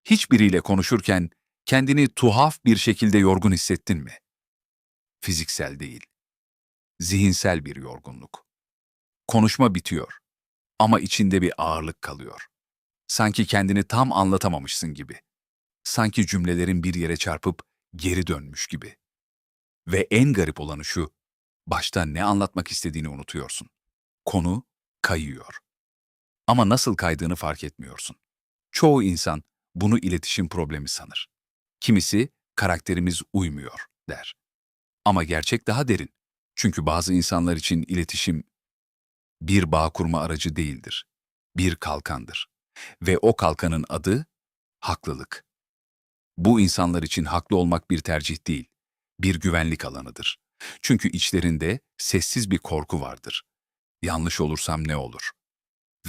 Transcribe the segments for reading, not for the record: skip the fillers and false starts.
Hiçbiriyle konuşurken kendini tuhaf bir şekilde yorgun hissettin mi? Fiziksel değil, zihinsel bir yorgunluk. Konuşma bitiyor ama içinde bir ağırlık kalıyor. Sanki kendini tam anlatamamışsın gibi. Sanki cümlelerin bir yere çarpıp geri dönmüş gibi. Ve en garip olanı şu, başta ne anlatmak istediğini unutuyorsun. Konu kayıyor. Ama nasıl kaydığını fark etmiyorsun. Çoğu insan bunu iletişim problemi sanır. Kimisi karakterimiz uymuyor der. Ama gerçek daha derin. Çünkü bazı insanlar için iletişim bir bağ kurma aracı değildir. Bir kalkandır. Ve o kalkanın adı haklılık. Bu insanlar için haklı olmak bir tercih değil, bir güvenlik alanıdır. Çünkü içlerinde sessiz bir korku vardır. Yanlış olursam ne olur?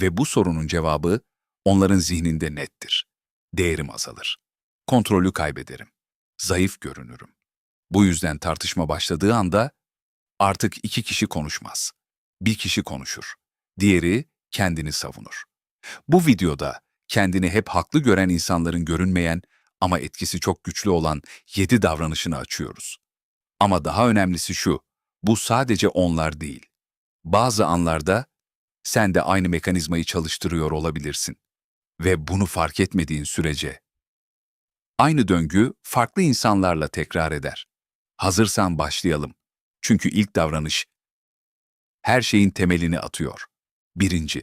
Ve bu sorunun cevabı onların zihninde nettir. Değerim azalır. Kontrolü kaybederim. Zayıf görünürüm. Bu yüzden tartışma başladığı anda artık iki kişi konuşmaz. Bir kişi konuşur. Diğeri kendini savunur. Bu videoda kendini hep haklı gören insanların görünmeyen ama etkisi çok güçlü olan 7 davranışını açıyoruz. Ama daha önemlisi şu, bu sadece onlar değil. Bazı anlarda sen de aynı mekanizmayı çalıştırıyor olabilirsin. Ve bunu fark etmediğin sürece aynı döngü farklı insanlarla tekrar eder. Hazırsan başlayalım. Çünkü ilk davranış her şeyin temelini atıyor. Birinci,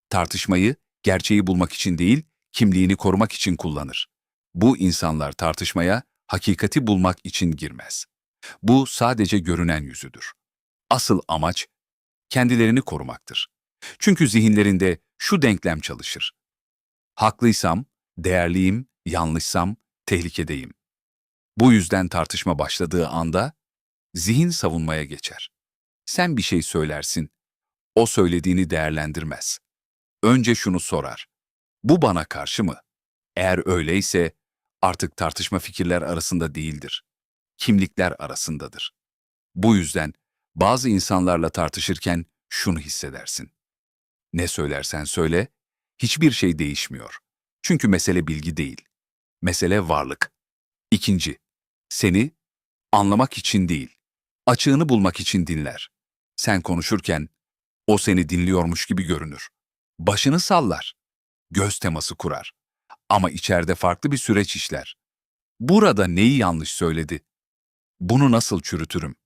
tartışmayı gerçeği bulmak için değil, kimliğini korumak için kullanır. Bu insanlar tartışmaya hakikati bulmak için girmez. Bu sadece görünen yüzüdür. Asıl amaç kendilerini korumaktır. Çünkü zihinlerinde şu denklem çalışır. Haklıysam, değerliyim, yanlışsam, tehlikedeyim. Bu yüzden tartışma başladığı anda zihin savunmaya geçer. Sen bir şey söylersin, o söylediğini değerlendirmez. Önce şunu sorar. Bu bana karşı mı? Eğer öyleyse artık tartışma fikirler arasında değildir. Kimlikler arasındadır. Bu yüzden bazı insanlarla tartışırken şunu hissedersin. Ne söylersen söyle, hiçbir şey değişmiyor. Çünkü mesele bilgi değil. Mesele varlık. İkinci, seni anlamak için değil, açığını bulmak için dinler. Sen konuşurken o seni dinliyormuş gibi görünür. Başını sallar, göz teması kurar. Ama içeride farklı bir süreç işler. Burada neyi yanlış söyledi? Bunu nasıl çürütürüm?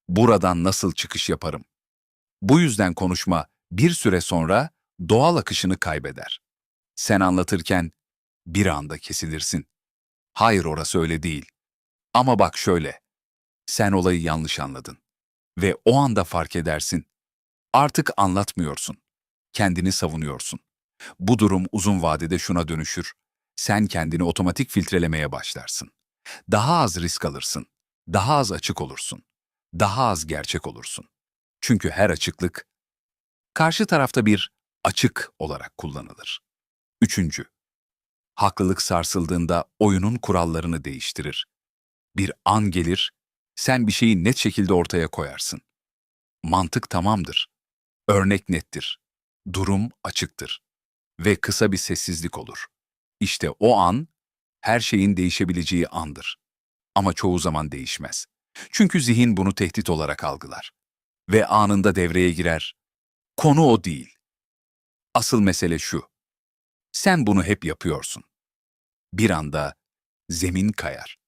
Buradan nasıl çıkış yaparım? Bu yüzden konuşma bir süre sonra doğal akışını kaybeder. Sen anlatırken bir anda kesilirsin. Hayır orası öyle değil. Ama bak şöyle, sen olayı yanlış anladın. Ve o anda fark edersin. Artık anlatmıyorsun. Kendini savunuyorsun. Bu durum uzun vadede şuna dönüşür. Sen kendini otomatik filtrelemeye başlarsın. Daha az risk alırsın. Daha az açık olursun. Daha az gerçek olursun. Çünkü her açıklık karşı tarafta bir açık olarak kullanılır. Üçüncü, haklılık sarsıldığında oyunun kurallarını değiştirir. Bir an gelir, sen bir şeyi net şekilde ortaya koyarsın. Mantık tamamdır. Örnek nettir. Durum açıktır. Ve kısa bir sessizlik olur. İşte o an, her şeyin değişebileceği andır. Ama çoğu zaman değişmez. Çünkü zihin bunu tehdit olarak algılar. Ve anında devreye girer. Konu o değil. Asıl mesele şu. Sen bunu hep yapıyorsun. Bir anda zemin kayar.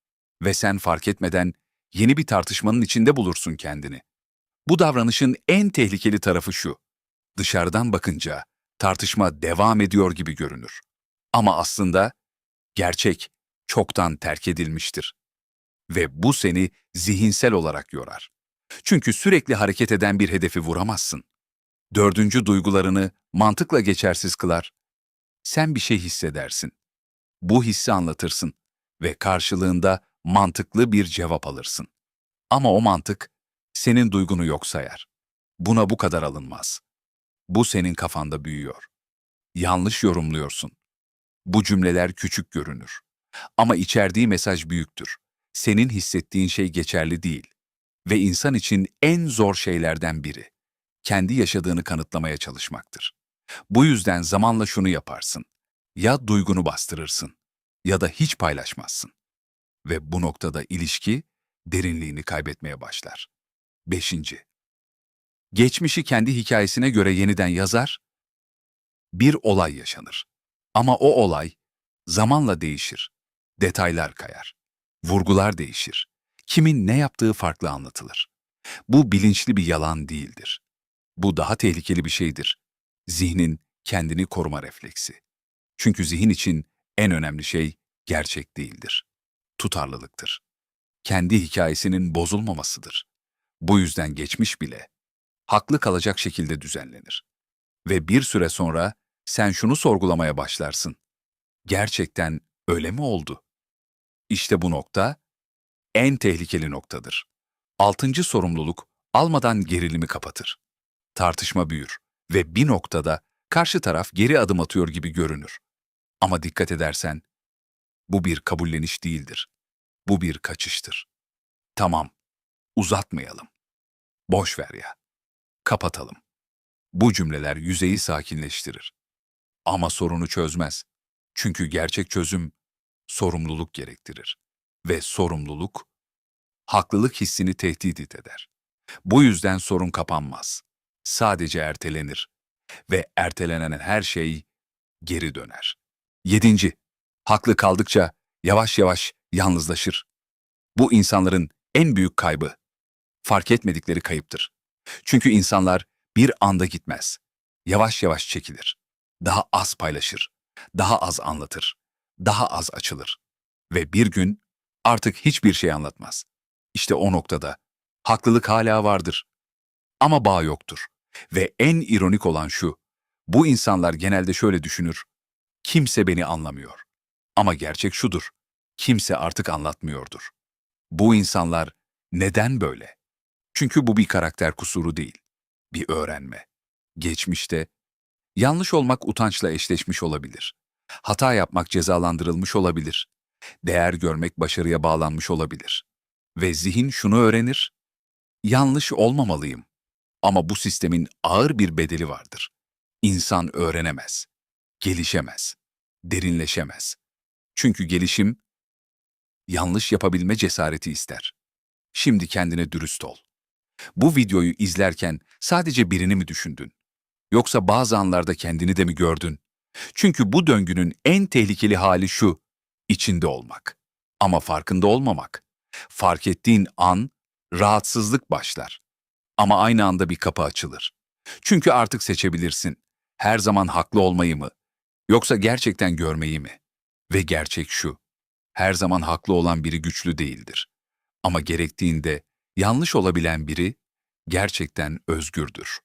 Ve sen fark etmeden yeni bir tartışmanın içinde bulursun kendini. Bu davranışın en tehlikeli tarafı şu. Dışarıdan bakınca tartışma devam ediyor gibi görünür. Ama aslında gerçek çoktan terk edilmiştir. Ve bu seni zihinsel olarak yorar. Çünkü sürekli hareket eden bir hedefi vuramazsın. Dördüncü duygularını mantıkla geçersiz kılar. Sen bir şey hissedersin. Bu hissi anlatırsın ve karşılığında mantıklı bir cevap alırsın. Ama o mantık senin duygunu yok sayar. Buna bu kadar alınmaz. Bu senin kafanda büyüyor. Yanlış yorumluyorsun. Bu cümleler küçük görünür. Ama içerdiği mesaj büyüktür. Senin hissettiğin şey geçerli değil. Ve insan için en zor şeylerden biri, kendi yaşadığını kanıtlamaya çalışmaktır. Bu yüzden zamanla şunu yaparsın. Ya duygunu bastırırsın, ya da hiç paylaşmazsın. Ve bu noktada ilişki derinliğini kaybetmeye başlar. 5. Geçmişi kendi hikayesine göre yeniden yazar, bir olay yaşanır. Ama o olay zamanla değişir. Detaylar kayar. Vurgular değişir. Kimin ne yaptığı farklı anlatılır. Bu bilinçli bir yalan değildir. Bu daha tehlikeli bir şeydir. Zihnin kendini koruma refleksi. Çünkü zihin için en önemli şey gerçek değildir. Tutarlılıktır. Kendi hikayesinin bozulmamasıdır. Bu yüzden geçmiş bile haklı kalacak şekilde düzenlenir. Ve bir süre sonra sen şunu sorgulamaya başlarsın. Gerçekten öyle mi oldu? İşte bu nokta en tehlikeli noktadır. 6. sorumluluk almadan gerilimi kapatır. Tartışma büyür ve bir noktada karşı taraf geri adım atıyor gibi görünür. Ama dikkat edersen bu bir kabulleniş değildir. Bu bir kaçıştır. Tamam, uzatmayalım. Boş ver ya. Kapatalım. Bu cümleler yüzeyi sakinleştirir. Ama sorunu çözmez. Çünkü gerçek çözüm sorumluluk gerektirir. Ve sorumluluk, haklılık hissini tehdit eder. Bu yüzden sorun kapanmaz. Sadece ertelenir. Ve ertelenen her şey geri döner. 7. Haklı kaldıkça yavaş yavaş yalnızlaşır. Bu insanların en büyük kaybı, fark etmedikleri kayıptır. Çünkü insanlar bir anda gitmez. Yavaş yavaş çekilir. Daha az paylaşır. Daha az anlatır. Daha az açılır. Ve bir gün artık hiçbir şey anlatmaz. İşte o noktada haklılık hala vardır. Ama bağ yoktur. Ve en ironik olan şu, bu insanlar genelde şöyle düşünür. Kimse beni anlamıyor. Ama gerçek şudur. Kimse artık anlatmıyordur. Bu insanlar neden böyle? Çünkü bu bir karakter kusuru değil, bir öğrenme. Geçmişte yanlış olmak utançla eşleşmiş olabilir. Hata yapmak cezalandırılmış olabilir. Değer görmek başarıya bağlanmış olabilir. Ve zihin şunu öğrenir, yanlış olmamalıyım. Ama bu sistemin ağır bir bedeli vardır. İnsan öğrenemez, gelişemez, derinleşemez. Çünkü gelişim yanlış yapabilme cesareti ister. Şimdi kendine dürüst ol. Bu videoyu izlerken sadece birini mi düşündün? Yoksa bazı anlarda kendini de mi gördün? Çünkü bu döngünün en tehlikeli hali şu, içinde olmak. Ama farkında olmamak. Fark ettiğin an rahatsızlık başlar. Ama aynı anda bir kapı açılır. Çünkü artık seçebilirsin. Her zaman haklı olmayı mı? Yoksa gerçekten görmeyi mi? Ve gerçek şu, her zaman haklı olan biri güçlü değildir. Ama gerektiğinde yanlış olabilen biri gerçekten özgürdür.